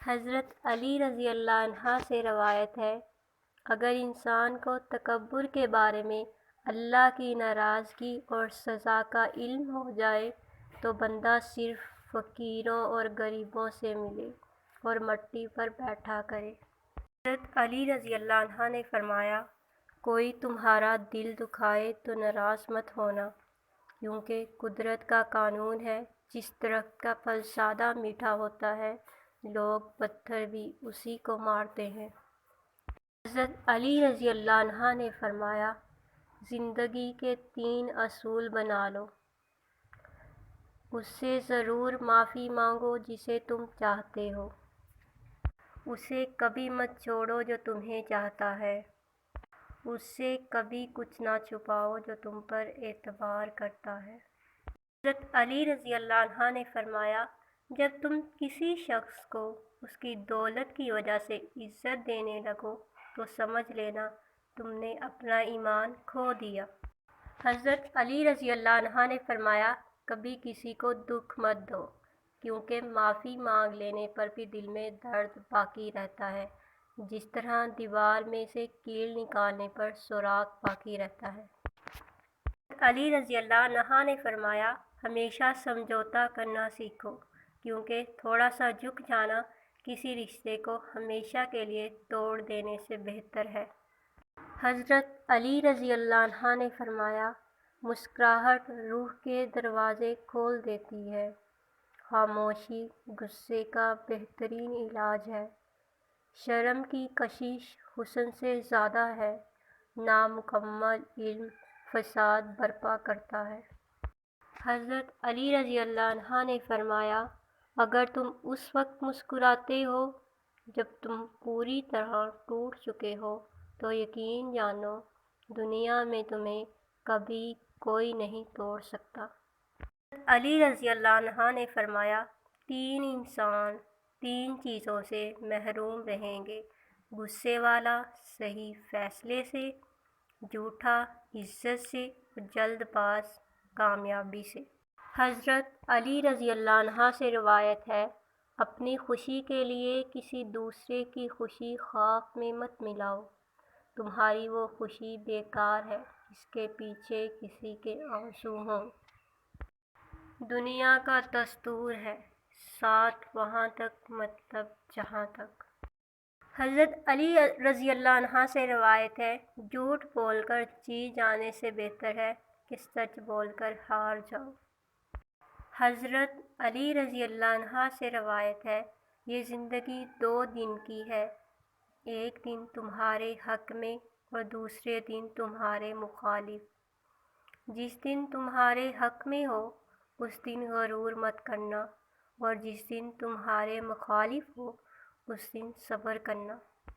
حضرت علی رضی اللہ عنہ سے روایت ہے، اگر انسان کو تکبر کے بارے میں اللہ کی ناراضگی اور سزا کا علم ہو جائے تو بندہ صرف فقیروں اور غریبوں سے ملے اور مٹی پر بیٹھا کرے۔ حضرت علی رضی اللہ عنہ نے فرمایا، کوئی تمہارا دل دکھائے تو ناراض مت ہونا، کیونکہ قدرت کا قانون ہے، جس درخت کا پھل زیادہ میٹھا ہوتا ہے لوگ پتھر بھی اسی کو مارتے ہیں۔ حضرت علی رضی اللہ عنہ نے فرمایا، زندگی کے 3 اصول بنا لو، اس سے ضرور معافی مانگو جسے تم چاہتے ہو، اسے کبھی مت چھوڑو جو تمہیں چاہتا ہے، اس سے کبھی کچھ نہ چھپاؤ جو تم پر اعتبار کرتا ہے۔ حضرت علی رضی اللہ عنہ نے فرمایا، جب تم کسی شخص کو اس کی دولت کی وجہ سے عزت دینے لگو تو سمجھ لینا تم نے اپنا ایمان کھو دیا۔ حضرت علی رضی اللہ عنہ نے فرمایا، کبھی کسی کو دکھ مت دو، کیونکہ معافی مانگ لینے پر بھی دل میں درد باقی رہتا ہے، جس طرح دیوار میں سے کیل نکالنے پر سوراخ باقی رہتا ہے۔ حضرت علی رضی اللہ عنہ نے فرمایا، ہمیشہ سمجھوتا کرنا سیکھو، کیونکہ تھوڑا سا جھک جانا کسی رشتے کو ہمیشہ کے لیے توڑ دینے سے بہتر ہے۔ حضرت علی رضی اللہ عنہ نے فرمایا، مسکراہٹ روح کے دروازے کھول دیتی ہے، خاموشی غصے کا بہترین علاج ہے، شرم کی کشش حسن سے زیادہ ہے، نامکمل علم فساد برپا کرتا ہے۔ حضرت علی رضی اللہ عنہ نے فرمایا، اگر تم اس وقت مسکراتے ہو جب تم پوری طرح ٹوٹ چکے ہو تو یقین جانو دنیا میں تمہیں کبھی کوئی نہیں توڑ سکتا۔ حضرت علی رضی اللہ عنہ نے فرمایا، 3 انسان 3 چیزوں سے محروم رہیں گے، غصے والا صحیح فیصلے سے، جھوٹا عزت سے، اور جلد باز کامیابی سے۔ حضرت علی رضی اللہ عنہ سے روایت ہے، اپنی خوشی کے لیے کسی دوسرے کی خوشی خاک میں مت ملاؤ، تمہاری وہ خوشی بیکار ہے جس کے پیچھے کسی کے آنسو ہوں۔ دنیا کا دستور ہے، ساتھ وہاں تک مطلب جہاں تک۔ حضرت علی رضی اللہ عنہ سے روایت ہے، جھوٹ بول کر جیت جانے سے بہتر ہے کہ سچ بول کر ہار جاؤ۔ حضرت علی رضی اللہ عنہ سے روایت ہے، یہ زندگی 2 دن کی ہے، ایک دن تمہارے حق میں اور دوسرے دن تمہارے مخالف۔ جس دن تمہارے حق میں ہو اس دن غرور مت کرنا، اور جس دن تمہارے مخالف ہو اس دن صبر کرنا۔